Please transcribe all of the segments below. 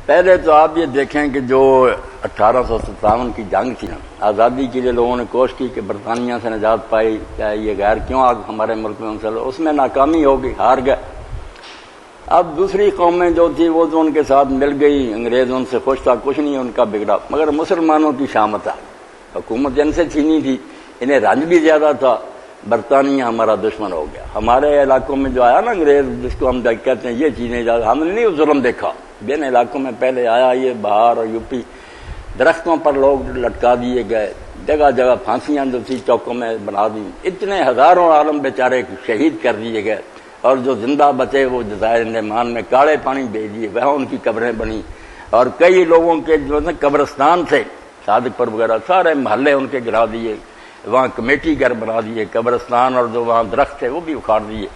پہلے تو آپ یہ دیکھیں کہ جو 1857 کی جنگ تھی نا، آزادی کے لیے لوگوں نے کوشش کی کہ برطانیہ سے نجات پائی، کیا یہ غیر کیوں آگ ہمارے ملک میں مسلح، اس میں ناکامی ہوگی، ہار گئے۔ اب دوسری قومیں جو تھی وہ تو ان کے ساتھ مل گئی، انگریز ان سے خوش تھا، کچھ نہیں ان کا بگڑا، مگر مسلمانوں کی شامت آ گئی، حکومت ان سے چھینی تھی، انہیں رنج بھی زیادہ تھا، برطانیہ ہمارا دشمن ہو گیا۔ ہمارے علاقوں میں جو آیا نا انگریز، جس کو ہم کہتے ہیں یہ چیزیں ہم نے نہیں ظلم دیکھا، بین علاقوں میں پہلے آیا، یہ بہار اور یوپی، درختوں پر لوگ لٹکا دیے گئے، جگہ جگہ پھانسیاں جو تھی چوکوں میں بنا دی، اتنے ہزاروں عالم بیچارے شہید کر دیے گئے، اور جو زندہ بچے وہ جزائر انڈمان میں کاڑے پانی بھیج دیے، وہاں ان کی قبریں بنی، اور کئی لوگوں کے جو قبرستان تھے صادق پر وغیرہ سارے محلے ان کے گرا دیے، وہاں کمیٹی گھر بنا دیے، قبرستان اور جو وہاں درخت تھے وہ بھی اکھاڑ دیے،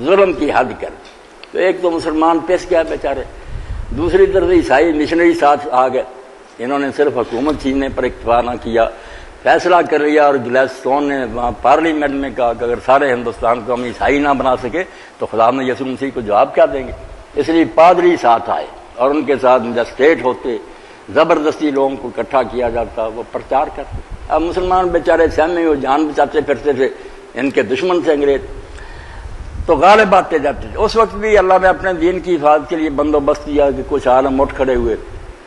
ظلم کی حد کر دی۔ تو ایک تو مسلمان پس گیا بیچارے، دوسری طرف عیسائی مشنری ساتھ آ گئے، انہوں نے صرف حکومت چھیننے پر اکتفا نہ کیا، فیصلہ کر لیا، اور گلیڈسٹون نے وہاں پارلیمنٹ میں کہا کہ اگر سارے ہندوستان کو ہم عیسائی نہ بنا سکے تو خدا میں یسوع مسیح کو جواب کیا دیں گے؟ اس لیے پادری ساتھ آئے، اور ان کے ساتھ میجسٹریٹ ہوتے، زبردستی لوگوں کو اکٹھا کیا جاتا، وہ پرچار کرتے۔ اب مسلمان بیچارے سہمے ہوئے جان بچاتے پھرتے تھے ان کے دشمن سے انگریز، تو غالب آتے جاتے تھے۔ اس وقت بھی اللہ نے اپنے دین کی حفاظت کے لیے بندوبست کیا کہ کچھ عالم اٹھ کھڑے ہوئے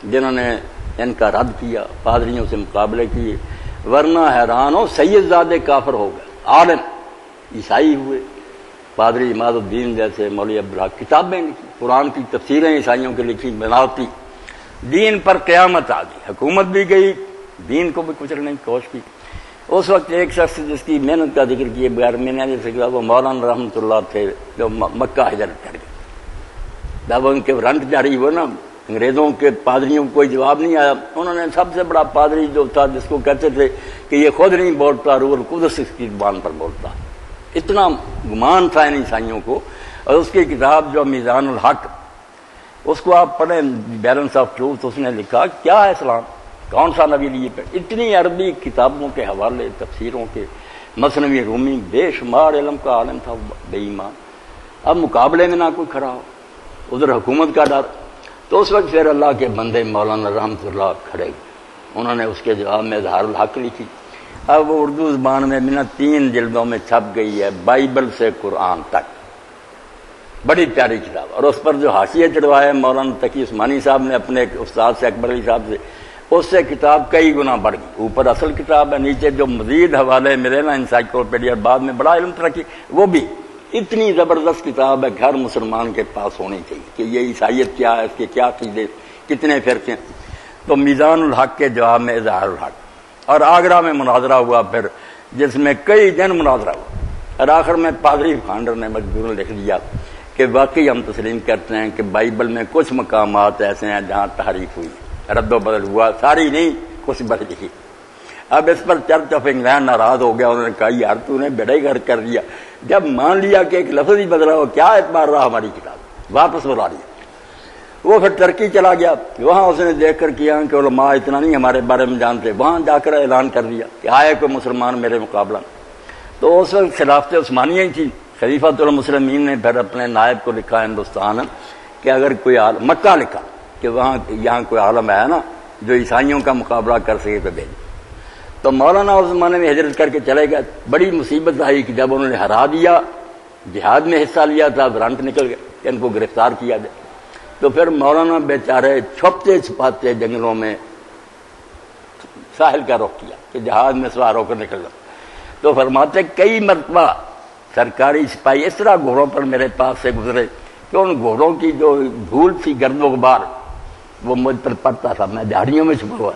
جنہوں نے ان کا رد کیا، پادریوں سے مقابلے کیے، ورنہ حیران ہو سید زادے کافر ہو گئے، عالم عیسائی ہوئے، پادری عماد الدین جیسے مولوی عبدالحق کتابیں لکھی، قرآن کی تفسیریں عیسائیوں کی لکھی، بناوٹی، دین پر قیامت آ گئی، حکومت بھی گئی، دین کو بھی کچلنے کی کوشش کی۔ اس وقت ایک شخص جس کی محنت کا ذکر کیے بغیر میں نے سکتا وہ مولانا رحمۃ اللہ تھے، جو مکہ ہجرت کر گئے۔ جب ان کے رنٹ جاری ہوئے نا، انگریزوں کے پادریوں کو کوئی جواب نہیں آیا، انہوں نے سب سے بڑا پادری جو تھا جس کو کہتے تھے کہ یہ خود نہیں بولتا، روح القدس اس کی زبان پر بولتا، اتنا گمان تھا ان عیسائیوں کو۔ اور اس کی کتاب جو میزان الحق، اس کو آپ پڑھیں، بیلنس آف ٹروتھ، اس نے لکھا کیا ہے اسلام، کون سا نبی لیے پہ، اتنی عربی کتابوں کے حوالے، تفسیروں کے، مثنوی رومی، بے شمار علم کا عالم تھا بے ایمان۔ اب مقابلے میں نہ کوئی کھڑا ہو، ادھر حکومت کا ڈر، تو اس وقت پھر اللہ کے بندے مولانا رحمۃ اللہ کھڑے ہوئے، انہوں نے اس کے جواب میں اظہار الحق لکھی۔ اب وہ اردو زبان میں 3 جلدوں میں چھپ گئی ہے، بائبل سے قرآن تک، بڑی پیاری کتاب، اور اس پر جو حاشیے چڑھوائے مولانا تقی عثمانی صاحب نے اپنے ایک استاد سے، اکبر علی صاحب سے، اس سے کتاب کئی گنا بڑھ گئی۔ اوپر اصل کتاب ہے، نیچے جو مزید حوالے ملے نا انسائکلوپیڈیا، بعد میں بڑا علم ترقی، وہ بھی اتنی زبردست کتاب ہے، ہر مسلمان کے پاس ہونی چاہیے کہ یہ عیسائیت کیا ہے، اس کے کیا عقیدے، کتنے فرقے۔ تو میزان الحق کے جواب میں اظہار الحق، اور آگرہ میں مناظرہ ہوا پھر، جس میں کئی دن مناظرہ ہوا، اور آخر میں پادری فانڈر نے مجبوراً لکھ دیا کہ واقعی ہم تسلیم کرتے ہیں کہ بائبل میں کچھ مقامات ایسے ہیں جہاں تحریف ہوئی، رد و بدل ہوا، ساری نہیں، کچھ بڑھ لکھی۔ اب اس پر چرچ آف انگلینڈ ناراض ہو گیا، انہوں نے کہا یار تو نے بیڑے گھر کر دیا، جب مان لیا کہ ایک لفظ ہی بدلا ہو، کیا اعتبار رہا ہماری کتاب، واپس بلا لیا۔ وہ پھر ترکی چلا گیا، وہاں اس نے دیکھ کر کیا کہ علماء اتنا نہیں ہمارے بارے میں جانتے، وہاں جا کر اعلان کر دیا کہ آئے کوئی مسلمان میرے مقابلہ۔ تو اس وقت خلافت عثمانیہ ہی تھی، خلیفۃ المسلمین نے پھر اپنے نائب کو لکھا ہندوستان کہ اگر کوئی عالم، مکہ لکھا کہ وہاں یہاں کوئی عالم ہے نا جو عیسائیوں کا مقابلہ کر سکے تو بھیج۔ تو مولانا اس زمانے میں ہجرت کر کے چلے گئے، بڑی مصیبت آئی کہ جب انہوں نے ہرا دیا، جہاد میں حصہ لیا تھا، رنٹ نکل گئے کہ ان کو گرفتار کیا جائے۔ تو پھر مولانا بیچارے چھپتے چھپاتے جنگلوں میں ساحل کا رخ کیا کہ جہاز میں سوار ہو کر نکل گئے۔ تو فرماتے کئی مرتبہ سرکاری سپاہی اس طرح گھوڑوں پر میرے پاس سے گزرے کہ ان گھوڑوں کی جو دھول تھی، گرد و غبار، وہ مجھ پر پڑتا تھا، میں جھاڑیوں میں چھپا ہوا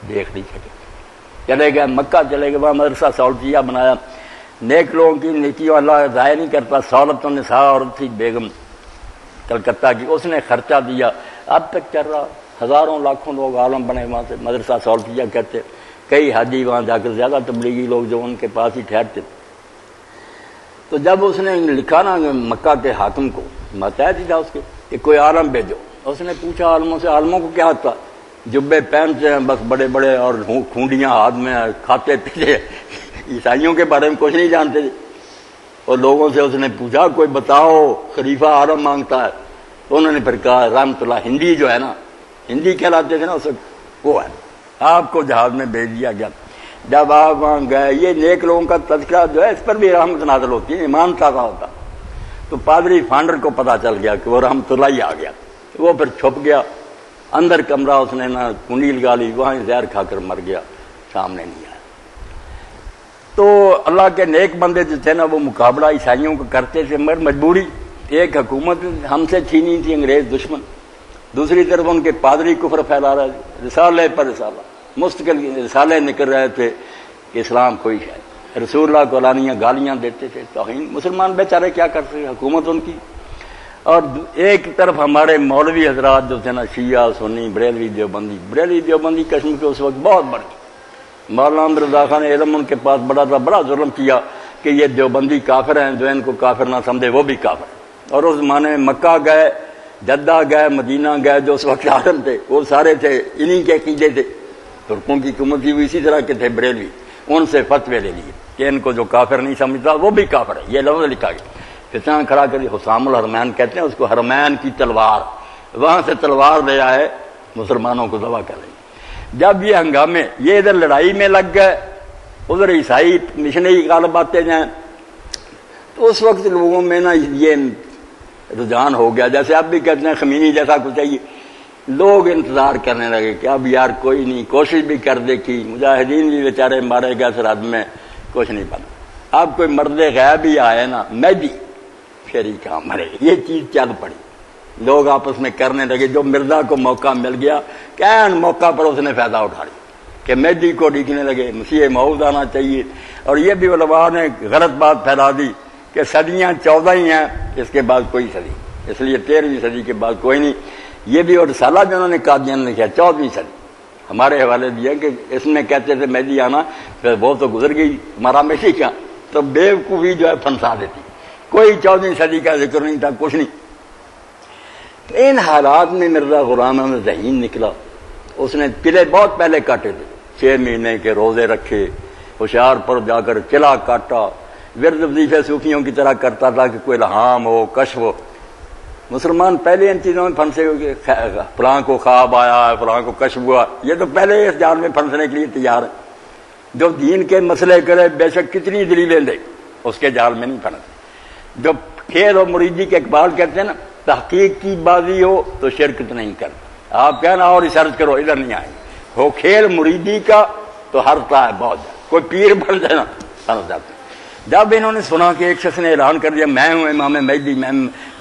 دیکھ نہیں سکے۔ چلے گئے مکہ، چلے گئے وہاں مدرسہ سولتیہ بنایا، نیک لوگوں کی نیکیوں اللہ ضائع نہیں کرتا۔ سولت النساء عورت تھی بیگم کلکتہ کی، اس نے خرچہ دیا، اب تک چل رہا، ہزاروں لاکھوں لوگ عالم بنے وہاں سے، مدرسہ سولتیہ کہتے، کئی حاجی وہاں جا کر، زیادہ تبلیغی لوگ جو ان کے پاس ہی ٹھہرتے۔ تو جب اس نے لکھا نا مکہ کے حاکم کو، متحد تھا اس کے کہ کوئی عالم بھیجو، اس نے پوچھا عالموں سے، عالموں کو کیا ہوتا، جبے پہنتے ہیں بس بڑے بڑے اور کھونڈیاں ہاتھ میں، کھاتے پیتے، عیسائیوں کے بارے میں کچھ نہیں جانتے تھے۔ اور لوگوں سے اس نے پوچھا کوئی بتاؤ خلیفہ عالم مانگتا ہے، تو انہوں نے پھر کہا رحمت اللہ ہندی جو ہے نا، ہندی کہلاتے تھے نا اس وقت، وہ ہے، آپ کو جہاز میں بھیج دیا گیا۔ جب آپ وہاں گئے، یہ نیک لوگوں کا تذکرہ جو ہے اس پر بھی رحمت نازل ہوتی ہے، ایمان تازہ ہوتا۔ تو پادری فانڈر کو پتا چل گیا کہ وہ رحمت اللہ ہی آ گیا، وہ پھر چھپ گیا اندر کمرہ، اس نے نہ کنڈی لگا لی، وہاں زہر کھا کر مر گیا، سامنے نہیں آیا۔ تو اللہ کے نیک بندے جو تھے نا وہ مقابلہ عیسائیوں کو کرتے تھے، مگر مجبوری، ایک حکومت ہم سے چھینی تھی انگریز دشمن، دوسری طرف ان کے پادری کفر پھیلا رہے تھے، رسالے پر رسالہ، مستقل رسالے نکل رہے تھے کہ اسلام کوئی ہے، رسول اللہ کو علانیہ گالیاں دیتے تھے، توہین، مسلمان بیچارے کیا کر سکتے، حکومت ان کی۔ اور ایک طرف ہمارے مولوی حضرات جو تھے نا، شیعہ سنی بریلوی دیوبندی کشمیر کے اس وقت بہت بڑی، مولانا احمد رضا خان علم ان کے پاس بڑا تھا، بڑا ظلم کیا کہ یہ دیوبندی کافر ہیں، جو ان کو کافر نہ سمجھے وہ بھی کافر۔ اور اس زمانے میں مکہ گئے، جدہ گئے، مدینہ گئے، جو اس وقت عالم تھے وہ سارے تھے انہی کے عقیدے تھے، ترکوں کی حکومت کی اسی طرح کے تھے بریلوی، ان سے فتوے لے لیے کہ ان کو جو کافر نہیں سمجھتا وہ بھی کافر ہے، یہ لفظ لکھا گیا۔ فتنہ کھڑا کری، حسام الحرمین کہتے ہیں اس کو، حرمین کی تلوار، وہاں سے تلوار لے آئے، مسلمانوں کو ذبح کر رہی۔ جب یہ ہنگامے، یہ ادھر لڑائی میں لگ گئے، ادھر عیسائی مشنری غالب آتے جائیں، تو اس وقت لوگوں میں نا یہ رجحان ہو گیا، جیسے اب بھی کہتے ہیں خمینی جیسا کچھ چاہیے، لوگ انتظار کرنے لگے کہ اب یار کوئی نہیں، کوشش بھی کر دیکھی، مجاہدین بھی بیچارے مارے گئے سرحد میں، کچھ نہیں بنا۔ اب کوئی مرد غیب ہی آئے نا، مہدی پھر کہاں مرے، یہ چیز چل پڑی، لوگ آپس میں کرنے لگے، جو مرزا کو موقع مل گیا کین موقع پر اس نے فائدہ اٹھا لیا کہ مہدی کو ڈھیکنے لگے، مسیح موعود آنا چاہیے۔ اور یہ بھی علماء نے غلط بات پھیلا دی کہ صدیاں 14 ہی ہیں، اس کے بعد کوئی صدی، اس لیے 13ویں صدی کے بعد کوئی نہیں۔ یہ بھی اور رسالہ بھی انہوں نے قادیان نے کیا 14ویں صدی، ہمارے حوالے دیا کہ اس میں کہتے تھے مہدی آنا، پھر وہ تو گزر گئی، ہمارا مہدی کیا، تو بیوقوفی جو ہے پھنسا دیتی، کوئی 14ویں صدی کا ذکر نہیں تھا، کچھ نہیں۔ ان حالات میں مرزا غلام احمد ذہین نکلا، اس نے قلعے بہت پہلے کاٹے تھے، 6 مہینے کے روزے رکھے، ہوشیار پر جا کر قلعہ کاٹا، ورد وظیفے صوفیوں کی طرح کرتا تھا کہ کوئی الہام ہو، کشف ہو۔ مسلمان پہلے ان چیزوں میں پھنسے ہوئے، فلاں کو خواب آیا، فلاں کو کشف ہوا، یہ تو پہلے اس جال میں پھنسنے کے لیے تیار ہے۔ جو دین کے مسئلے کرے بے شک کتنی دلیلیں دے، اس کے جال میں نہیں پھنسے۔ جو کھیل و مریدی کے اقبال کہتے ہیں نا، تحقیق کی بازی ہو تو شرکت نہیں کرتا، آپ کہنا اور ریسرچ کرو، ادھر نہیں آئیں گے۔ ہو کھیل مریدی کا تو ہرتا ہے بہت، کوئی پیر بن جائے نا پھنس جاتے ہیں۔ جب انہوں نے سنا کہ ایک شخص نے اعلان کر دیا میں ہوں امام مہدی، میں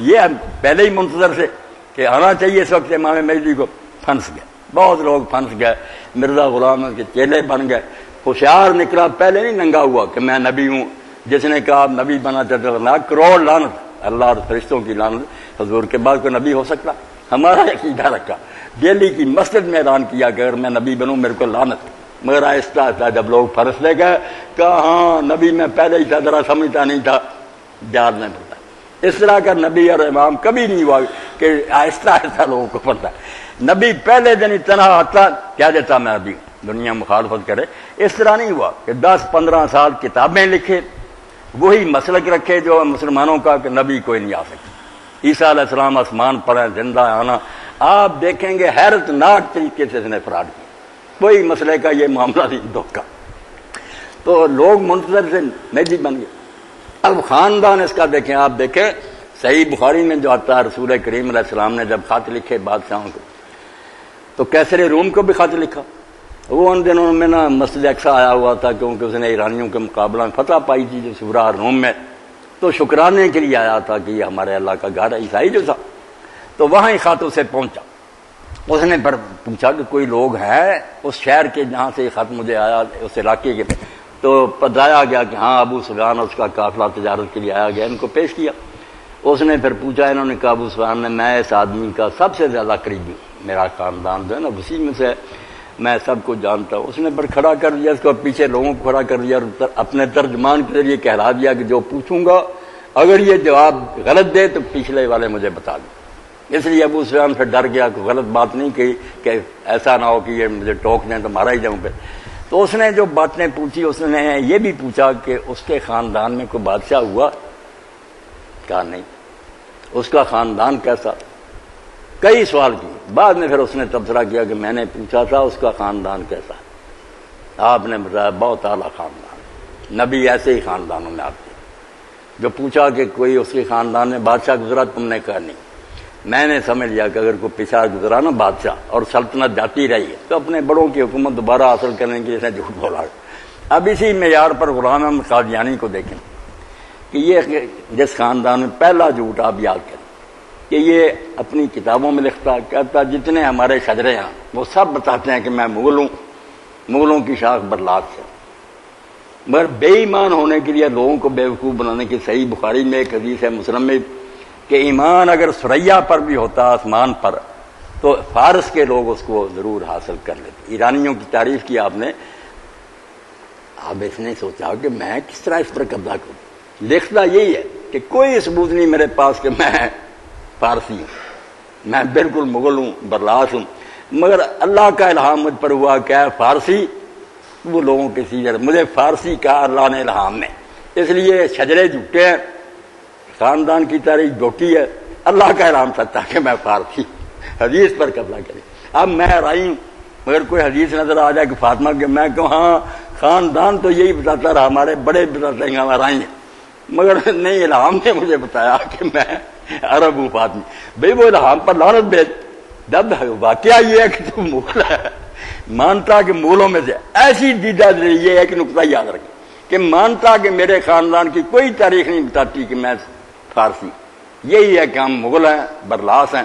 یہ پہلے ہی منتظر سے کہ آنا چاہیے اس وقت امام مہدی کو، پھنس گئے، بہت لوگ پھنس گئے، مرزا غلام کے چیلے بن گئے۔ ہوشیار نکلا، پہلے نہیں ننگا ہوا کہ میں نبی ہوں، جس نے کہا نبی بنا چاہتا تھا، کروڑ لعنت، اللہ اور فرشتوں کی لعنت، حضور کے بعد کوئی نبی ہو سکتا؟ ہمارا عقیدہ رکھا، دہلی کی مسجد میں اعلان کیا کہ اگر میں نبی بنوں میرے کو لعنت۔ مگر آہستہ آہستہ جب لوگ پھنسنے گئے، کہا ہاں نبی میں پہلے ہی تھا، ذرا سمجھتا نہیں تھا، جال میں پڑتا۔ اس طرح کا نبی اور امام کبھی نہیں ہوا کہ آہستہ آہستہ لوگوں کو پڑتا ہے۔ نبی پہلے دن اتنا آتا کیا دیتا میں نبی، دنیا مخالفت کرے، اس طرح نہیں ہوا کہ 10-15 سال کتابیں لکھے، وہی مسلک رکھے جو مسلمانوں کا کہ نبی کوئی نہیں آ سکتا۔ عیسیٰ علیہ السلام آسمان پر ہیں، زندہ آنا، آپ دیکھیں گے حیرت ناک طریقے سے اس نے فراڈ کیا، کوئی مسئلے کا یہ معاملہ نہیں، دھوکہ۔ تو لوگ منتظر سے مہدی بن گئے۔ اب خاندان اس کا دیکھیں، آپ دیکھیں صحیح بخاری میں جو آتا ہے، رسول کریم علیہ السلام نے جب خط لکھے بادشاہوں کو، تو کیسر روم کو بھی خط لکھا۔ وہ ان دنوں میں نا مسجد اقصی آیا ہوا تھا، کیونکہ اس نے ایرانیوں کے مقابلہ میں فتح پائی تھی جو سورہ روم میں، تو شکرانے کے لیے آیا تھا کہ یہ ہمارے اللہ کا گھر ہے، عیسائی جو تھا۔ تو وہاں ہی خط اسے پہنچا، اس نے پر پوچھا کہ کوئی لوگ ہیں اس شہر کے جہاں سے یہ خط مجھے آیا، اس علاقے کے، تو بتایا گیا کہ ہاں ابو سفیان اس کا قافلہ تجارت کے لیے آیا گیا، ان کو پیش کیا۔ اس نے پھر پوچھا، انہوں نے کہا ابو سفیان نے، میں اس آدمی کا سب سے زیادہ قریبی ہوں، میرا خاندان جو ہے نا وسیع میں سے، میں سب کو جانتا ہوں۔ اس نے پر کھڑا کر دیا اس کو، پیچھے لوگوں کو کھڑا کر دیا اور اپنے ترجمان کے ذریعے کہلا دیا کہ جو پوچھوں گا اگر یہ جواب غلط دے تو پچھلے والے مجھے بتا دیں۔ اس لیے ابو سفیان پھر ڈر گیا کہ غلط بات نہیں کہی کہ ایسا نہ ہو کہ یہ مجھے ٹوک دیں تو مارا ہی جاؤں پہ۔ تو اس نے جو باتیں پوچھی، اس نے یہ بھی پوچھا کہ اس کے خاندان میں کوئی بادشاہ ہوا؟ کہا نہیں۔ اس کا خاندان کیسا؟ کئی سوال کیے۔ بعد میں پھر اس نے تبصرہ کیا کہ میں نے پوچھا تھا اس کا خاندان کیسا ہے، آپ نے بتایا بہت اعلیٰ خاندان، نبی ایسے ہی خاندانوں میں آتے ہیں۔ جو پوچھا کہ کوئی اس کے خاندان میں بادشاہ گزرا، تم نے کہا نہیں۔ میں نے سمجھ لیا کہ اگر کوئی پیچھا گزرا نا بادشاہ اور سلطنت جاتی رہی ہے تو اپنے بڑوں کی حکومت دوبارہ حاصل کرنے کی جیسے جھوٹ بولا۔ اب اسی معیار پر غلام احمد قادیانی کو دیکھیں کہ یہ جس خاندان میں پہلا جھوٹ آپ یاد کریں کہ یہ اپنی کتابوں میں لکھتا، کہتا جتنے ہمارے شجرے ہیں وہ سب بتاتے ہیں کہ میں مغل ہوں، مغلوں کی شاخ برلات سے۔ مگر بے ایمان ہونے کے لیے لوگوں کو بیوقوف بنانے کی صحیح بخاری میں ایک حدیث ہے، مسلم میں، کہ ایمان اگر ثریا پر بھی ہوتا آسمان پر تو فارس کے لوگ اس کو ضرور حاصل کر لیتے۔ ایرانیوں کی تعریف کی آپ نے، اب اس نے سوچا کہ میں کس طرح اس پر قبضہ کروں۔ لکھتا یہی ہے کہ کوئی ثبوت نہیں میرے پاس کہ میں فارسی ہوں، میں بالکل مغل ہوں، برلاس ہوں، مگر اللہ کا الہام مجھ پر ہوا کہ فارسی وہ لوگوں کے سیدھے، مجھے فارسی کہا اللہ نے الہام میں، اس لیے شجرے جھوٹے ہیں، خاندان کی تاریخ جھوٹی ہے، اللہ کا الہام سچا کہ میں فارسی، حدیث پر قبضہ کرے۔ اب میں رائی ہوں، مگر کوئی حدیث نظر آ جائے کہ فاطمہ کہ میں کہوں ہاں خاندان تو یہی بتاتا رہا، ہمارے بڑے بتاتے ہیں ہمارا رائی ہیں، مگر نہیں، الہام نے مجھے بتایا کہ میں عرب ہوں فاطمی۔ بھئی وہ الہام پر لعنت بھیج، جب واقعہ یہ ہے کہ تو مغل ہے، مانتا کہ مغلوں میں سے، ایسی دیدہ یہ ایک نقطہ یاد رکھیں کہ مانتا کہ میرے خاندان کی کوئی تاریخ نہیں بتاتی کہ میں فارسی، یہی ہے کہ ہم مغل ہیں، برلاس ہیں،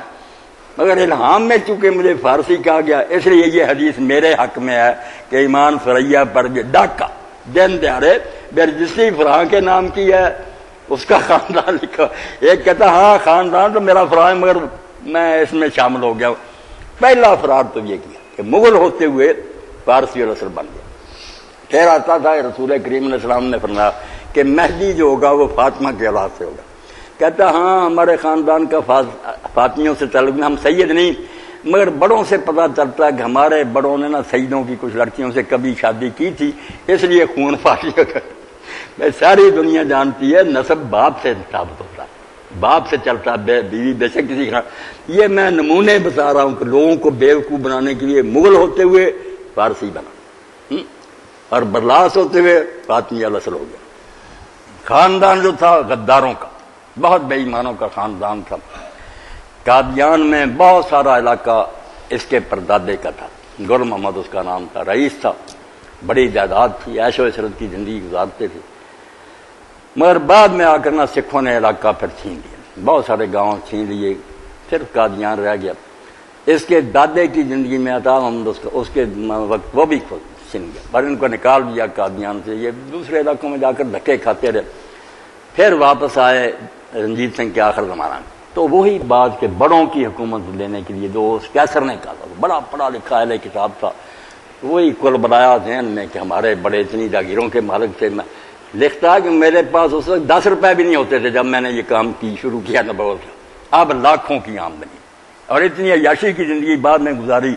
مگر الہام میں چونکہ مجھے فارسی کہا گیا اس لیے یہ حدیث میرے حق میں ہے کہ ایمان ثریا پر بھی ڈاکہ دن دیارے بے رجسٹری فراں کے نام کی ہے، اس کا خاندان لکھا، ایک کہتا ہاں خاندان تو میرا فراں ہے مگر میں اس میں شامل ہو گیا ہوں۔ پہلا فرار تو یہ کیا کہ مغل ہوتے ہوئے فارسی اور اصل بن گیا۔ پھر آتا تھا رسول کریم علیہ السلام نے فرمایا کہ مہدی جو ہوگا وہ فاطمہ کے اولاد سے ہوگا۔ کہتا ہاں ہمارے خاندان کا فاطمیوں سے تعلق نہیں، ہم سید نہیں، مگر بڑوں سے پتہ چلتا ہے کہ ہمارے بڑوں نے نا سیدوں کی کچھ لڑکیوں سے کبھی شادی کی تھی، اس لیے خون فاٹی میں ساری دنیا جانتی ہے نسب باپ سے ثابت ہوتا ہے، باپ سے چلتا ہے، بیوی بے شک کسی کا۔ یہ میں نمونے بتا رہا ہوں کہ لوگوں کو بیوقوف بنانے کے لیے مغل ہوتے ہوئے فارسی بنا اور برلاس ہوتے ہوئے فاطمی الاصل ہو گیا۔ خاندان جو تھا غداروں کا، بہت بے ایمانوں کا خاندان تھا۔ قادیان میں بہت سارا علاقہ اس کے پردادے کا تھا، گل محمد اس کا نام تھا، رئیس تھا، بڑی جائیداد تھی، عیش و عشرت کی زندگی گزارتے تھے، مگر بعد میں آ کر نا سکھوں نے علاقہ پھر چھین لیا، بہت سارے گاؤں چھین لیے، صرف قادیان رہ گیا۔ اس کے دادے کی زندگی میں عطا محمد اس کے وقت وہ بھی چھن گیا، پر ان کو نکال دیا قادیان سے، یہ دوسرے علاقوں میں جا کر دھکے کھاتے رہے، پھر واپس آئے رنجیت سنگھ کے آخر زمانہ میں، تو وہی بات کے بڑوں کی حکومت لینے کے لیے جو کیسر نے کہا تھا، بڑا پڑھا لکھا اہل کتاب تھا، وہی کل بنایا ذہن میں کہ ہمارے بڑے اتنی جاگیروں کے مالک سے، میں لکھتا کہ میرے پاس اس وقت 10 روپے بھی نہیں ہوتے تھے جب میں نے یہ کام کی شروع کیا نبوت سے، اب لاکھوں کی آمدنی اور اتنی عیاشی کی زندگی بعد میں گزاری،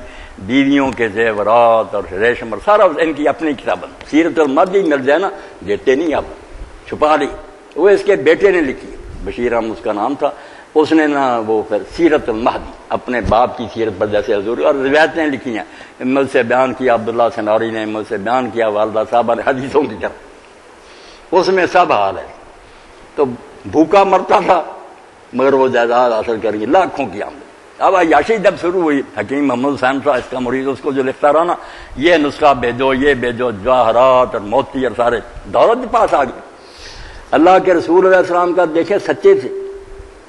بیویوں کے زیورات اور ریشم اور سارا ان کی اپنی کتابیں، سیرت المہدی مل جائے نا دیتے نہیں، اب چھپا لی، وہ اس کے بیٹے نے لکھی، بشیر احمد اس کا نام تھا، اس نے نا وہ پھر سیرت المہدی اپنے باپ کی سیرت پر جیسے حضور اور روایتیں لکھی ہیں، مجھ سے بیان کیا عبداللہ سنوری نے، مجھ سے بیان کیا والدہ صاحبہ نے، حدیثوں کی طرف اس میں سب حال ہے۔ تو بھوکا مرتا تھا مگر وہ جائیداد حاصل کریں گے، لاکھوں کی آمدنی۔ اب عیاشی جب شروع ہوئی، حکیم محمد حسین تھا اس کا مرید، اس کو جو لکھتا رہا نا یہ نسخہ بھیجو، یہ بھیجو، جواہرات اور موتی اور سارے دولت کے پاس آ گئے۔ اللہ کے رسول علیہ السلام کا دیکھیں سچے تھے،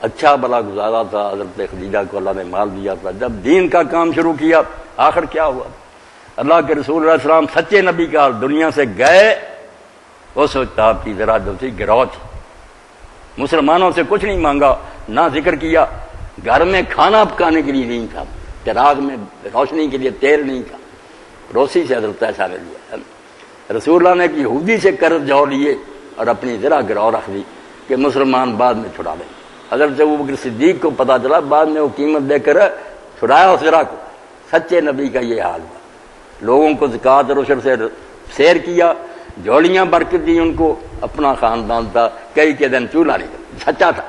اچھا بلا گزارا تھا، حضرت خدیجہ کو اللہ نے مال دیا تھا، جب دین کا کام شروع کیا آخر کیا ہوا؟ اللہ کے رسول علیہ السلام سچے نبی کا دنیا سے گئے، اس وقت آپ کی ذرا جو تھی گرو تھی، مسلمانوں سے کچھ نہیں مانگا، نہ ذکر کیا، گھر میں کھانا پکانے کے لیے نہیں تھا، چراغ میں روشنی کے لیے تیل نہیں تھا، روسی سے حضرت ایسا نے لیا، رسول اللہ نے ایک یہودی سے قرض جوڑ لیے اور اپنی ذرا گرو رکھ دی کہ مسلمان بعد میں چھڑا لیں۔ حضرت ابوبکر صدیق کو پتا چلا، بعد میں وہ قیمت دے کر چھڑایا اس ذرا کو۔ سچے نبی کا یہ حال ہوا، لوگوں کو زکوٰۃ اور عشر سے سیر کیا، جوڑیاں برکت دی ان کو، اپنا خاندان تھا، کئی کے دن چولہا نہیں تھا، سچا تھا۔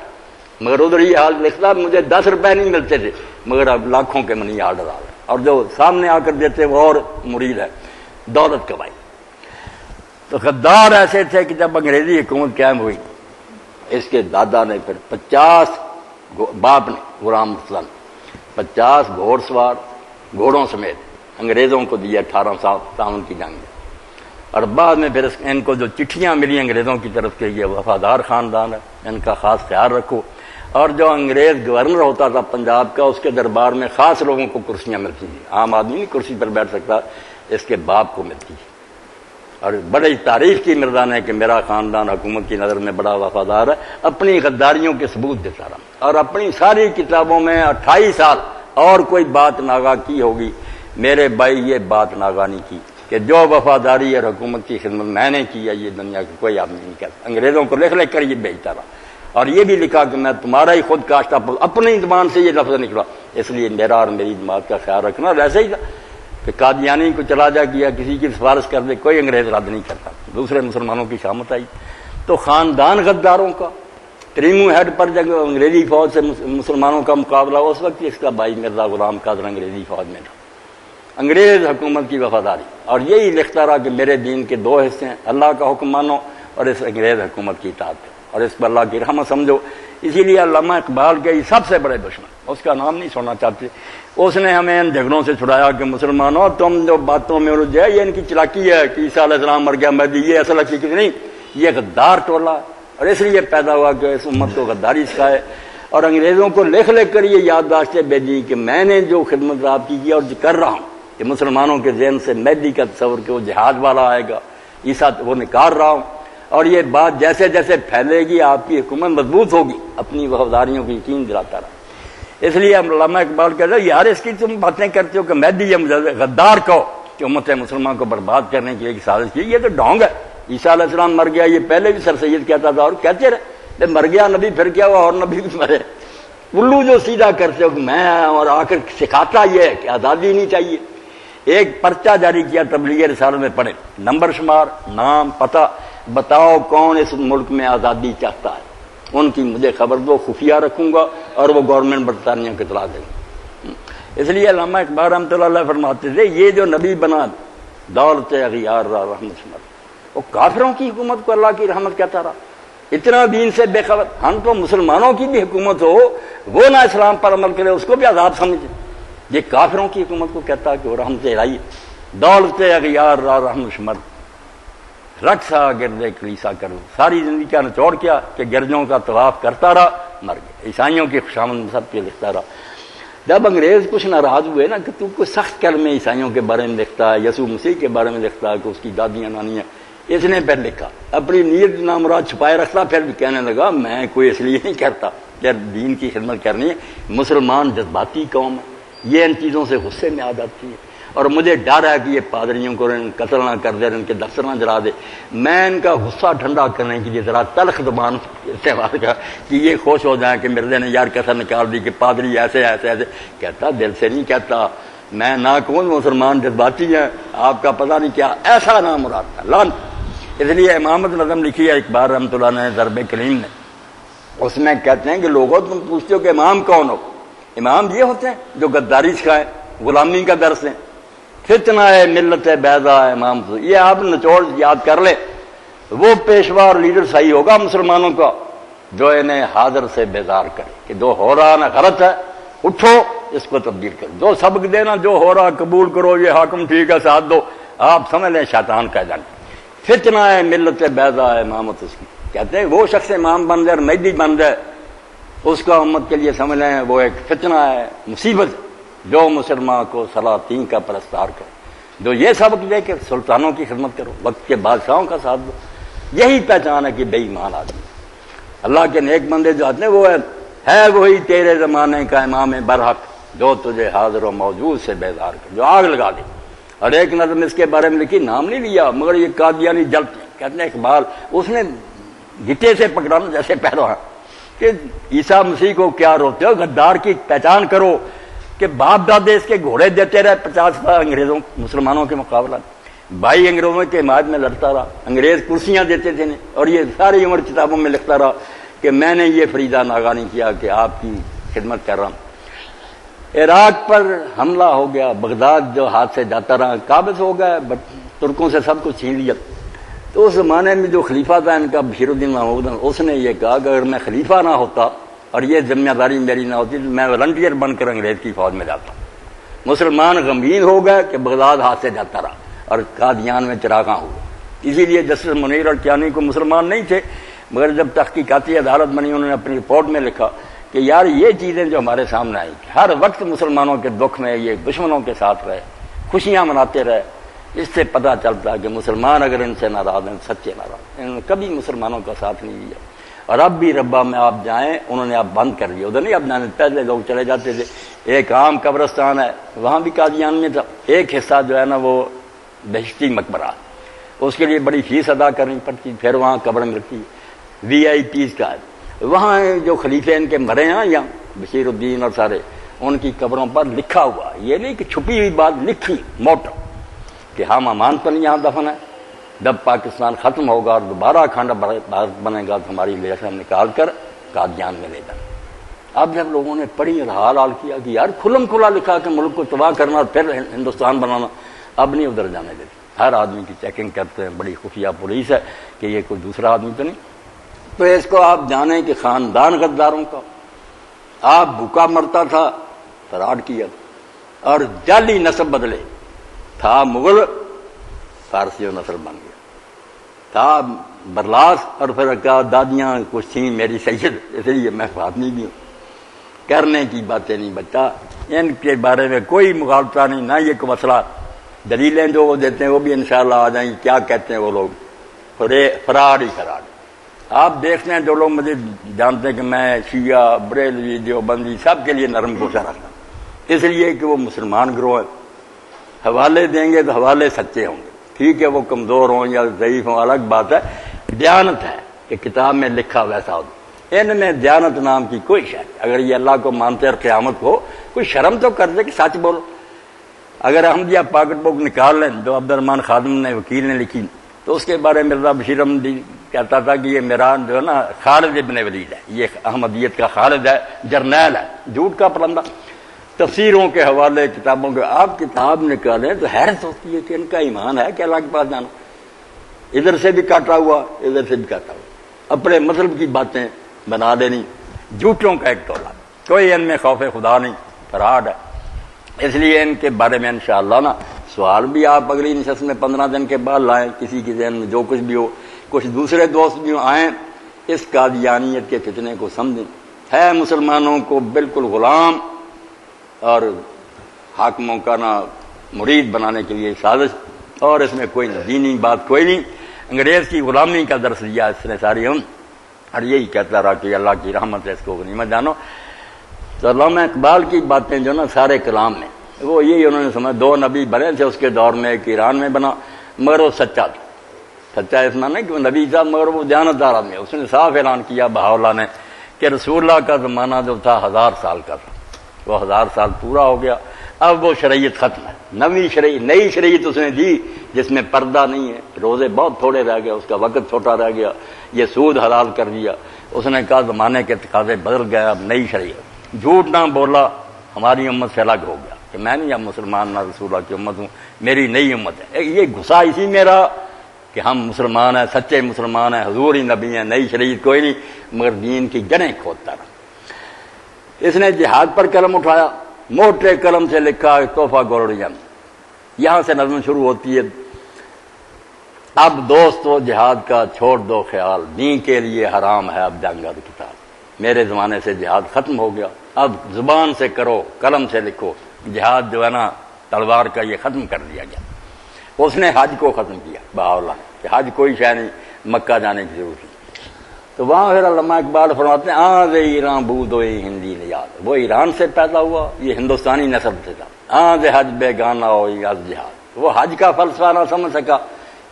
مگر ادھر یہ حال لکھتا مجھے 10 روپے نہیں ملتے تھے مگر اب لاکھوں کے منی آرڈر آ گئے، اور جو سامنے آ کر دیتے وہ اور مرید ہے دولت کمائی۔ تو غدار ایسے تھے کہ جب انگریزی حکومت قائم ہوئی اس کے دادا نے پھر 50 باپ نے غلام ارسلان 50 گھوڑ سوار گھوڑوں سمیت انگریزوں کو دیا 1857 کی جنگ میں، اور بعد میں پھر ان کو جو چٹھیاں ملی انگریزوں کی طرف سے یہ وفادار خاندان ہے، ان کا خاص خیال رکھو، اور جو انگریز گورنر ہوتا تھا پنجاب کا اس کے دربار میں خاص لوگوں کو کرسیاں ملتی تھیں، عام آدمی نہیں کرسی پر بیٹھ سکتا، اس کے باپ کو ملتی ہے، اور بڑی تعریف کی مرزا نے کہ میرا خاندان حکومت کی نظر میں بڑا وفادار ہے، اپنی غداریوں کے ثبوت دیتا رہا، اور اپنی ساری کتابوں میں 28 سال اور کوئی بات ناگا کی ہوگی میرے بھائی یہ بات ناگا نہیں کی کہ جو وفاداری اور حکومت کی خدمت میں نے کی ہے یہ دنیا کا کوئی آدمی نہیں کہتا۔ انگریزوں کو لکھ لکھ کر یہ بھیجتا رہا، اور یہ بھی لکھا کہ میں تمہارا ہی خود کاشتہ، اپنی زبان سے یہ لفظ نکلا، اس لیے میرا اور میری جماعت کا خیال رکھنا۔ اور ایسے ہی تھا کہ قادیانی کو چلا جا کیا کسی کی سفارش کر دے کوئی انگریز رد نہیں کرتا، دوسرے مسلمانوں کی شامت آئی تو خاندان غداروں کا تریمو ہیڈ پر جب انگریزی فوج سے مسلمانوں کا مقابلہ، اس وقت اس کا بھائی مرزا غلام قادر انگریزی فوج میں تھا، انگریز حکومت کی وفاداری، اور یہی لکھتا رہا کہ میرے دین کے 2 حصے ہیں، اللہ کا حکم مانو اور اس انگریز حکومت کی اطاعت کرو، اور اس پر اللہ کی رحمت سمجھو۔ اسی لیے علامہ اقبال کے سب سے بڑے دشمن، اس کا نام نہیں سننا چاہتے، اس نے ہمیں ان جھگڑوں سے چھڑایا کہ مسلمانوں تم جو باتوں میں الجھے یہ ان کی چلاکی ہے کہ عیسیٰ علیہ السلام مر گیا مہدی، یہ اصل حقیقت نہیں، یہ غدار ٹولہ ہے، اور اس لیے پیدا ہوا کہ اس امت کو غداری سکھائے، اور انگریزوں کو لکھ لکھ کر یہ یادداشتیں بھیجی کہ میں نے جو خدمت آپ کی اور کر رہا ہوں کہ مسلمانوں کے ذہن سے مہدی کا تصور کہ وہ جہاد والا آئے گا، عیسیٰ وہ نکال رہا ہوں، اور یہ بات جیسے جیسے پھیلے گی آپ کی حکومت مضبوط ہوگی، اپنی وفاداریوں کو یقین دلاتا رہا۔ اس لیے علامہ اقبال کہتا ہے یار اس کی تم باتیں کرتے ہو کہ مہدی یا غدار کہو کہ امت مسلمان کو برباد کرنے کی ایک سازش کی، یہ تو ڈھونگ ہے، عیسیٰ علیہ السلام مر گیا یہ پہلے بھی سر سید کہتا تھا اور کہتے رہے، مر گیا نبی پھر کیا ہوا اور نبی بھی مرے، الو جو سیدھا کرتے ہو کہ میں اور آ کر سکھاتا یہ ہے کہ آزادی نہیں چاہیے۔ ایک پرچہ جاری کیا تبلیغ رسالت میں پڑھے، نمبر شمار، نام، پتہ، بتاؤ کون اس ملک میں آزادی چاہتا ہے، ان کی مجھے خبر دو، خفیہ رکھوں گا اور وہ گورنمنٹ برطانیہ کو اطلاع دیں گے۔ اس لیے علامہ اقبال رحمۃ اللہ علیہ فرماتے تھے یہ جو نبی بنا دولت اغیار رحمت شمار، وہ کافروں کی حکومت کو اللہ کی رحمت کہتا رہا، اتنا دین سے بے خبر۔ ہم تو مسلمانوں کی بھی حکومت ہو وہ نہ اسلام پر عمل کرے اس کو بھی عذاب سمجھے، یہ کافروں کی حکومت کو کہتا کہ وہ رحمت الہی، دولت اغیار رحمت شمار، رقصا گردے کلیسا کرو، ساری زندگی کا نچوڑ کیا کہ گرجوں کا طواف کرتا رہا، مر گیا، عیسائیوں کی خوشامد سب کے لکھتا رہا۔ جب انگریز کچھ ناراض ہوئے نا کہ تو کوئی سخت کلمے عیسائیوں کے بارے میں لکھتا ہے، یسوع مسیح کے بارے میں لکھتا ہے کہ اس کی دادیاں نانیاں، اس نے پھر لکھا، اپنی نیت نامراد چھپائے رکھتا، پھر بھی کہنے لگا میں کوئی اس لیے نہیں کرتا کہ دین کی خدمت کرنی ہے، مسلمان جذباتی قوم ہے، یہ ان چیزوں سے غصے میں آ جاتی ہے، اور مجھے ڈر ہے کہ یہ پادریوں کو قتل نہ کر دے، ان کے دفتر نہ جلا دے، میں ان کا غصہ ٹھنڈا کرنے کے لیے ذرا تلخ زبان استعمال کیا کہ یہ خوش ہو جائیں کہ مرزا نے یار کیسا نکال دی کہ پادری ایسے ایسے ایسے، کہتا دل سے نہیں کہتا، میں نہ کون مسلمان جذباتی ہیں، آپ کا پتہ نہیں کیا ایسا نام مراد تھا لان۔ اس لیے امامت نظم لکھی ہے اقبال رحمۃ اللہ نے ضرب کلیم نے، اس میں کہتے ہیں کہ لوگوں تم پوچھتے ہو کہ امام کون ہو، امام یہ ہوتے ہیں جو غداری سکھائیں، غلامی کا درس دیں، فتنہ ہے ملت ہے بیضا ہے امام، یہ آپ نچوڑ یاد کر لے، وہ پیشوا اور لیڈر صحیح ہوگا مسلمانوں کا جو انہیں حاضر سے بیزار کرے کہ جو ہو رہا نا غلط ہے، اٹھو اس کو تبدیل کرو، جو سبق دینا جو ہو رہا قبول کرو، یہ حاکم ٹھیک ہے ساتھ دو، آپ سمجھ لیں شیطان کا ایجنٹ، فتنہ ہے ملت ہے بیضا ہے امامت اس کی، کہتے ہیں وہ شخص امام بن جائے اور مہدی بن جائے اس کا امت کے لیے سمجھ لیں وہ ایک فتنہ ہے، مصیبت، جو مسلمان کو سلاطین کا پرستار کرے، جو یہ سبق دے کہ سلطانوں کی خدمت کرو، وقت کے بادشاہوں کا ساتھ دو، یہی پہچان ہے کہ بے ایمان آدمی۔ اللہ کے نیک بندے جو آتے ہیں وہ ہے وہی تیرے زمانے کا امام برحق جو تجھے حاضر و موجود سے بیدار کر، جو آگ لگا دے۔ اور ایک نظم اس کے بارے میں لکھی، نام نہیں لیا مگر یہ قادیانی جلتے ہیں، کہتے ہیں اقبال اس نے گٹے سے پکڑانا جیسے پہلوان کہ عیسیٰ مسیح کو کیا روتے ہو، غدار کی پہچان کرو کہ باپ دادے اس کے گھوڑے دیتے رہے 50 سال انگریزوں مسلمانوں کے مقابلہ، بھائی انگریزوں کے حمایت میں لڑتا رہا، انگریز کرسیاں دیتے تھے اور یہ ساری عمر کتابوں میں لکھتا رہا کہ میں نے یہ فریضہ ناغا نہیں کیا کہ آپ کی خدمت کر رہا ہوں۔ عراق پر حملہ ہو گیا، بغداد جو ہاتھ سے جاتا رہا قابض ہو گیا، ترکوں سے سب کچھ چھین لیا۔ تو اس زمانے میں جو خلیفہ تھا ان کا بشیر الدین محمود، اس نے یہ کہا کہ اگر میں خلیفہ نہ ہوتا اور یہ ذمہ داری میری نہ ہوتی تو میں والنٹیئر بن کر انگریز کی فوج میں جاتا۔ مسلمان غمگین ہو گئے کہ بغداد ہاتھ سے جاتا رہا اور قادیان میں چراغاں ہوئے۔ اسی لیے جسٹس منیر اور کیانی کو مسلمان نہیں تھے، مگر جب تحقیقاتی عدالت بنی انہوں نے اپنی رپورٹ میں لکھا کہ یار یہ چیزیں جو ہمارے سامنے آئی، ہر وقت مسلمانوں کے دکھ میں یہ دشمنوں کے ساتھ رہے، خوشیاں مناتے رہے، اس سے پتہ چلتا کہ مسلمان اگر ان سے ناراض ہیں سچے ناراض، انہوں نے کبھی مسلمانوں کا ساتھ نہیں دیا۔ اور اب بھی ربا میں آپ جائیں، انہوں نے اب بند کر دیا، ادھر نہیں اب جانے، پہلے لوگ چلے جاتے تھے۔ ایک عام قبرستان ہے وہاں بھی قادیان میں تھا، ایک حصہ جو ہے نا وہ بہشتی مقبرہ، اس کے لیے بڑی فیس ادا کرنی پڑتی، پھر وہاں قبر ملتی، وی آئی پیز کا ہے۔ وہاں جو خلیفے ان کے مرے ہیں یا بشیر الدین اور سارے، ان کی قبروں پر لکھا ہوا، یہ نہیں کہ چھپی ہوئی بات، لکھی موٹا کہ ہم امانتاً یہاں دفن ہے، جب پاکستان ختم ہوگا اور دوبارہ اکھنڈ بھارت بنے گا تو ہماری لیسیں نکال کر قادیان میں لے جانا۔ اب جب لوگوں نے پڑھی اور حال کیا کہ یار کھلم کھلا لکھا کہ ملک کو تباہ کرنا اور پھر ہندوستان بنانا، اب نہیں ادھر جانے دیتے، ہر آدمی کی چیکنگ کرتے ہیں، بڑی خفیہ پولیس ہے کہ یہ کوئی دوسرا آدمی تو نہیں۔ تو اس کو آپ جانیں کہ خاندان غداروں کا، آپ بھوکا مرتا تھا فراڈ کیا اور جعلی نسب بدلے، تھا مغل فارسی و نسل بن گیا، تھا برلاس اور پھر کہا دادیاں کچھ تھیں میری سید، اس لیے میں فاطمی بھی ہوں۔ کرنے کی باتیں نہیں بچہ، ان کے بارے میں کوئی مغالطہ نہیں، نہ یہ کوئی مسئلہ۔ دلیلیں جو وہ دیتے ہیں وہ بھی انشاءاللہ آ جائیں، کیا کہتے ہیں وہ لوگ، فراڈ ہی فراڈ۔ آپ دیکھتے ہیں جو لوگ مجھے جانتے ہیں کہ میں شیعہ بریلوی دیوبندی سب کے لیے نرم گوشہ رکھتا ہوں، اس لیے کہ وہ مسلمان گروہ ہے، حوالے دیں گے تو حوالے سچے ہوں گے، ٹھیک ہے وہ کمزور ہوں یا ضعیف ہوں الگ بات ہے، دیانت ہے کہ کتاب میں لکھا ویسا ہو۔ ان میں دیانت نام کی کوئی شے نہیں۔ اگر یہ اللہ کو مانتے اور قیامت کو، کوئی شرم تو کر دے کہ سچ بولو۔ اگر احمدیہ پاکٹ بک نکال لیں جو عبد الرحمان خادم نے وکیل نے لکھی، تو اس کے بارے میں مرزا بشیر احمدی کہتا تھا کہ یہ میرا جو ہے نا خالد ابن ولید ہے، یہ احمدیت کا خالد ہے، جرنیل ہے، جھوٹ کا پرندہ۔ تفسیروں کے حوالے کتابوں کے آپ کتاب نکالیں تو حیرت ہوتی ہے کہ ان کا ایمان ہے کہ اللہ کے پاس جانا، ادھر سے بھی کاٹا ہوا ادھر سے بھی کاٹا ہوا، اپنے مطلب کی باتیں بنا دینی، جھوٹوں کا ایک ٹولہ، کوئی ان میں خوف خدا نہیں، فراڈ ہے۔ اس لیے ان کے بارے میں انشاءاللہ نا سوال بھی آپ اگلی نشست میں 15 دن کے بعد لائیں، کسی کے ذہن میں جو کچھ بھی ہو، کچھ دوسرے دوست بھی آئیں، اس قادیانیت کے فتنے کو سمجھیں۔ ہے مسلمانوں کو بالکل غلام اور حاکموں کا نا مرید بنانے کے لیے سازش، اور اس میں کوئی دینی بات کوئی نہیں، انگریز کی غلامی کا درس دیا اس نے ساری ہم، اور یہی کہتا رہا کہ اللہ کی رحمت ہے، اس کو غنیمت جانو۔ تو علامہ اقبال کی باتیں جو نا سارے کلام میں وہ یہی انہوں نے سمجھا، 2 نبی بنے تھے اس کے دور میں، ایک ایران میں بنا مگر وہ سچا تھا، سچا اس میں نہیں کہ وہ نبی تھا مگر وہ دیانتدار آدمی، اس نے صاف اعلان کیا بہاولہ نے کہ رسول اللہ کا زمانہ جو تھا 1000 سال کا تھا، وہ 1000 سال پورا ہو گیا، اب وہ شریعت ختم ہے، نئی شریعت اس نے دی جس میں پردہ نہیں ہے، روزے بہت تھوڑے رہ گئے، اس کا وقت چھوٹا رہ گیا، یہ سود حلال کر دیا، اس نے کہا زمانے کے تقاضے بدل گئے، اب نئی شریعت، جھوٹ نہ بولا، ہماری امت سے الگ ہو گیا کہ میں نہیں اب مسلمان نہ رسول اللہ کی امت ہوں، میری نئی امت ہے۔ یہ غصہ اسی میں رہا کہ ہم مسلمان ہیں، سچے مسلمان ہیں، حضور ہی نبی ہیں، نئی شریعت کوئی نہیں، مگر دین کی جڑیں کھودتا رہا۔ اس نے جہاد پر قلم اٹھایا، موٹے قلم سے لکھا تحفہ گورڈیم، یہاں سے نظم شروع ہوتی ہے، اب دوستو جہاد کا چھوڑ دو خیال، دین کے لیے حرام ہے اب جنگ اور قتال، میرے زمانے سے جہاد ختم ہو گیا، اب زبان سے کرو، قلم سے لکھو، جہاد جو ہے نا تلوار کا یہ ختم کر دیا گیا۔ اس نے حج کو ختم کیا بہاولہ نے کہ حج کوئی شے نہیں، مکہ جانے کی ضرورت نہیں۔ تو وہاں پھر علامہ اقبال فرماتے ہیں آز ایران بود و ہندی نیاد، وہ ایران سے پیدا ہوا، یہ ہندوستانی نسب سے تھا، آز حج بے گانا ہو یا جہاد، وہ حج کا فلسفہ نہ سمجھ سکا،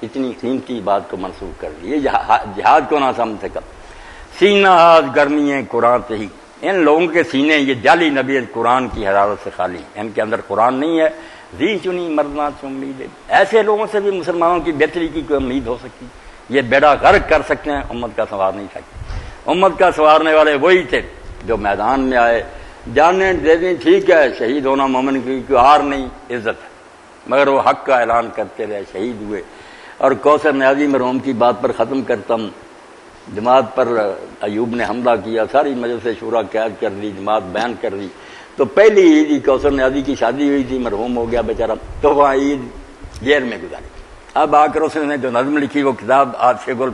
اتنی قیمتی بات کو منسوخ کر دی، جہاد کو نہ سمجھ سکا۔ سینہ آج گرمی ہے قرآن سے ہی، ان لوگوں کے سینے یہ جعلی نبی قرآن کی حرارت سے خالی، ان کے اندر قرآن نہیں ہے، ذی چنی مرنا امید، ایسے لوگوں سے بھی مسلمانوں کی بہتری کی کوئی امید ہو سکتی؟ یہ بیڑا غرق کر سکتے ہیں، امت کا سنوار نہیں سکتے۔ امت کا سنوارنے والے وہی تھے جو میدان میں آئے. جانیں دے دیں ٹھیک ہے، شہید ہونا مومن کی کوئی ہار نہیں، عزت ہے، مگر وہ حق کا اعلان کرتے رہے، شہید ہوئے. اور کوثر نیازی مرحوم کی بات پر ختم کرتا ہوں. جماعت پر ایوب نے حملہ کیا، ساری مجلس شورا قید کر دی، جماعت بیان کر دی. تو پہلی عید ہی کوثر نیازی کی شادی ہوئی تھی، مرحوم ہو گیا بیچارہ، تو وہاں عید جیل میں گزاری. اب آ کر اس نے جو نظم لکھی وہ کتاب آج سے گل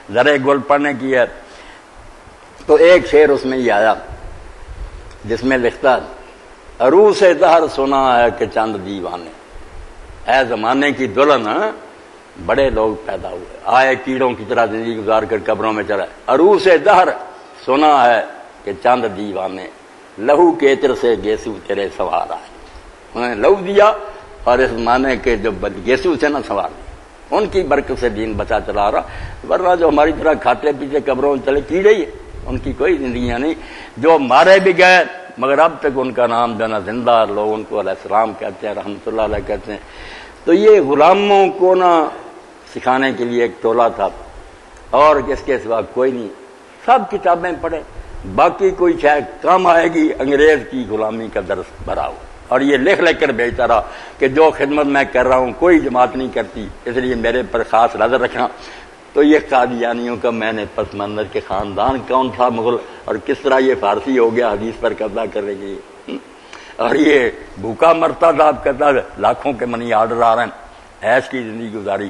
زرے گل پڑھنے کی ہے. تو ایک شعر اس میں یہ آیا جس میں لکھتا عروس دہر سنا ہے کہ چند دیوانے، اے زمانے کی دلہن بڑے لوگ پیدا ہوئے، آئے کیڑوں کی طرح زندگی گزار کر قبروں میں چلا. عروس دہر سنا ہے کہ چند دیوانے، لہو کے عطر سے گیسو تیرے سوار آئے. انہوں نے لہو دیا اور اس زمانے کے جو گیسو سے نہ سوار دیا، ان کی برکت سے دین بچا چلا رہا. ورنہ جو ہماری طرح کھاتے پیتے قبروں میں چلے کیڑے ہی، ان کی کوئی زندگیاں نہیں. جو مارے بھی گئے مگر اب تک ان کا نام جو ہے نا زندہ، لوگ ان کو علیہ السلام کہتے ہیں، رحمۃ اللہ علیہ کہتے ہیں. تو یہ غلاموں کو نہ سکھانے کے لیے ایک ٹولہ تھا، اور اس کے سوا کوئی نہیں. سب کتابیں پڑھے، باقی کوئی شاید کام آئے گی انگریز کی غلامی کا درس بھرا ہو. اور یہ لکھ لکھ کر بھیجتا رہا کہ جو خدمت میں کر رہا ہوں کوئی جماعت نہیں کرتی، اس لیے میرے پر خاص نظر رکھنا. تو یہ قادیانیوں کا میں نے پس منظر کے خاندان کون تھا مغل، اور کس طرح یہ فارسی ہو گیا حدیث پر قبضہ کرنے کے لیے. اور یہ بھوکا مرتا تھا، آپ کہتا لاکھوں کے منی آرڈر آ رہے ہیں، ایش کی زندگی گزاری.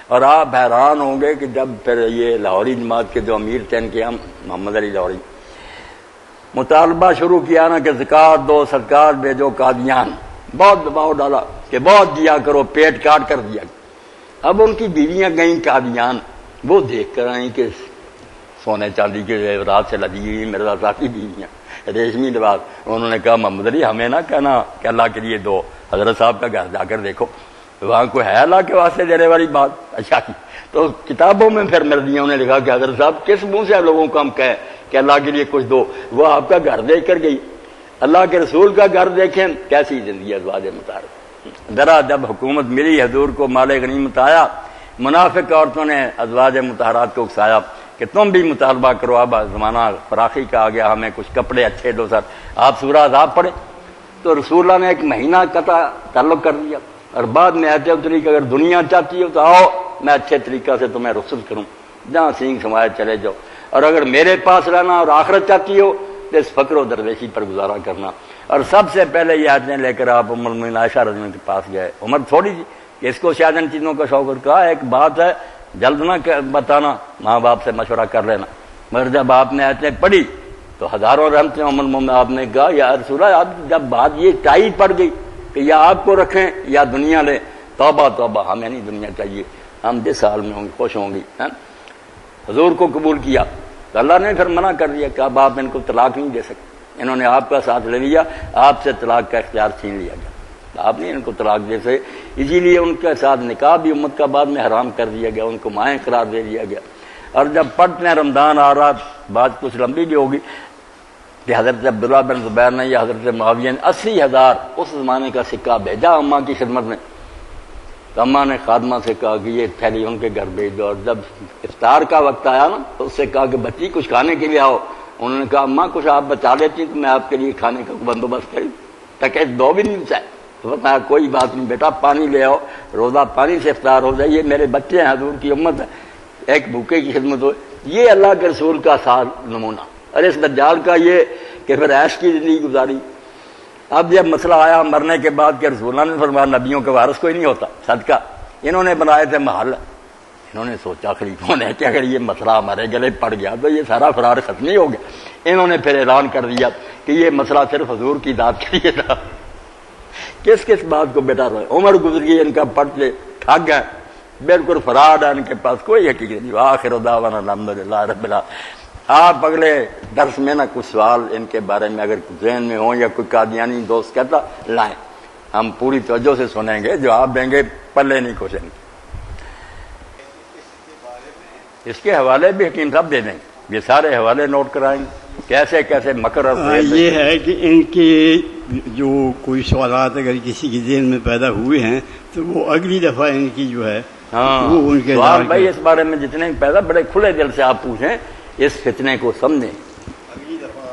اور آپ حیران ہوں گے کہ جب پھر یہ لاہوری جماعت کے جو امیر تھے ان کے ہم محمد علی لاہوری مطالبہ شروع کیا نا کہ زکوٰۃ دو، صدقات بھیجو قادیان، بہت دباؤ ڈالا کہ بہت دیا کرو، پیٹ کاٹ کر دیا. اب ان کی بیویاں گئیں قادیان، وہ دیکھ کر آئیں کہ سونے چاندی کے زیورات سے لدی ہوئی مرزا صاحب کی بیویاں، ریشمی لباس. انہوں نے کہا محمد علی ہمیں نہ کہنا کہ اللہ کے لیے دو، حضرت صاحب کا گھر جا کر دیکھو وہاں کوئی ہے اللہ کے واسطے دینے والی بات. اچھا تو کتابوں میں پھر مردیوں نے لکھا کہ حضرت صاحب کس منہ سے لوگوں کو ہم کہیں کہ اللہ کے لیے کچھ دو. وہ آپ کا گھر دیکھ کر گئی، اللہ کے رسول کا گھر دیکھیں کیسی زندگی ازواج مطہرات. ذرا جب حکومت ملی، حضور کو مال غنیمت آیا، منافق عورتوں نے ازواج مطہرات کو اکسایا کہ تم بھی مطالبہ کرو، اب زمانہ فراخی کا آ گیا، ہمیں کچھ کپڑے اچھے دو سر. آپ سورہ عذاب پڑھے تو رسول اللہ نے ایک مہینہ قطع تعلق کر دیا، اور بعد میں آتے اتری کہ اگر دنیا چاہتی ہو تو آؤ میں اچھے طریقہ سے تمہیں رخصت کروں، جہاں سینگ سمائے چلے جاؤ، اور اگر میرے پاس رہنا اور آخرت چاہتی ہو تو اس فقر و درویشی پر گزارا کرنا. اور سب سے پہلے یہ آیتیں لے کر آپ ام المؤمنین عائشہ رضی اللہ عنہا کے پاس گئے. عمر تھوڑی سی کہ اس کو شاید ان چیزوں کا شوق، اور کہا ایک بات ہے جلد نہ بتانا، ماں باپ سے مشورہ کر لینا. مگر جب آپ نے آیتیں پڑھی تو ہزاروں رحمتیں ام المؤمنین. آپ نے کہا یا رسول اللہ، اب جب بات یہ ٹائٹ پڑ گئی کہ یا آپ کو رکھیں یا دنیا لیں، توبہ توبہ، ہمیں نہیں دنیا چاہیے، ہم جس حال میں ہوں گے خوش ہوں گی. حضور کو قبول کیا تو اللہ نے پھر منع کر دیا کہ اب آپ ان کو طلاق نہیں دے سکتے. انہوں نے آپ کا ساتھ لے لیا، آپ سے طلاق کا اختیار چھین لیا گیا، آپ نہیں ان کو طلاق دے سکے. اسی لیے ان کے ساتھ نکاح بھی امت کا بعد میں حرام کر دیا گیا، ان کو مائیں قرار دے دیا گیا. اور جب پڑھتے ہیں رمضان آ رہا، بات کچھ لمبی بھی ہوگی کہ حضرت عبداللہ بن زبیر نے یا حضرت معاویہ نے 80,000 اس زمانے کا سکہ بھیجا اماں کی خدمت میں. تو اماں نے خادمہ سے کہا کہ یہ تھیلی ان کے گھر بھیج دو. اور جب افطار کا وقت آیا نا تو اس سے کہا کہ بچی کچھ کھانے کے لیے آؤ. انہوں نے کہا اماں کچھ آپ بچا لیتی تو میں آپ کے لیے کھانے کا بندوبست کروں. تک دو بھی نہیں بچائے. تو بتایا کوئی بات نہیں بیٹا، پانی لے آؤ، روزہ پانی سے افطار ہو جائے، یہ میرے بچے ہیں، حضور کی امت ہے، ایک بھوکے کی خدمت ہو. یہ اللہ کے رسول کا ساتھ نمونہ. اور اس دجال کا یہ کہ پھر عیش کی زندگی گزاری. اب جب مسئلہ آیا مرنے کے بعد کہ رسول اللہ نے فرمایا نبیوں کے وارث کوئی نہیں ہوتا، صدقہ انہوں نے بنائے تھے محل. انہوں نے سوچا خلیفوں نے کہ اگر یہ مسئلہ ہمارے گلے پڑ گیا تو یہ سارا فرار ختم ہی ہو گیا. انہوں نے پھر اعلان کر دیا کہ یہ مسئلہ صرف حضور کی ذات کے لیے تھا. کس کس بات کو بیٹا رہے. عمر گزر گئی، ان کا پٹ لے تھک گئے، بالکل فرار ہے، ان کے پاس کوئی حقیقت نہیں. آخر دعوانا الحمدللہ رب العالمین. آپ اگلے درس میں نہ کچھ سوال ان کے بارے میں اگر ذہن میں ہوں یا کوئی قادیانی دوست کہتا لائیں، ہم پوری توجہ سے سنیں گے، جواب دیں گے، پلے نہیں کھوسیں گے. اس کے حوالے بھی حکیم صاحب دے دیں گے، یہ سارے حوالے نوٹ کرائیں گے کیسے کیسے مکر. یہ ہے کہ ان کے جو کوئی سوالات اگر کسی کے ذہن میں پیدا ہوئے ہیں تو وہ اگلی دفعہ ان کی جو ہے وہ ان کے سوال بھائی اس بارے میں جتنے بھی پیدا بڑے کھلے دل سے آپ پوچھیں اس فتنے کو سمجھیں. اگلی دفعہ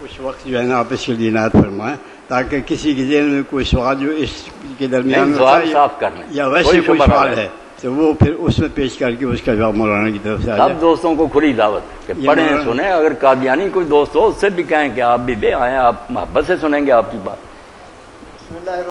کچھ وقت جو ہے نا آپ اس کے لیے عنایت فرمائیں تاکہ کسی کے ذہن میں کوئی سوال جو اس کے درمیان میں سوال صاف کرنا یا ویسے کوئی سوال ہے تو وہ پھر اس میں پیش کر کے اس کا جواب مولانا کی طرف سے آ جائے. سب دوستوں کو کھلی دعوت کہ پڑھیں سنیں. اگر قادیانی کوئی دوست ہو اس سے بھی کہیں کہ آپ بھی بے آئیں, آپ محبت سے سنیں گے آپ کی بات.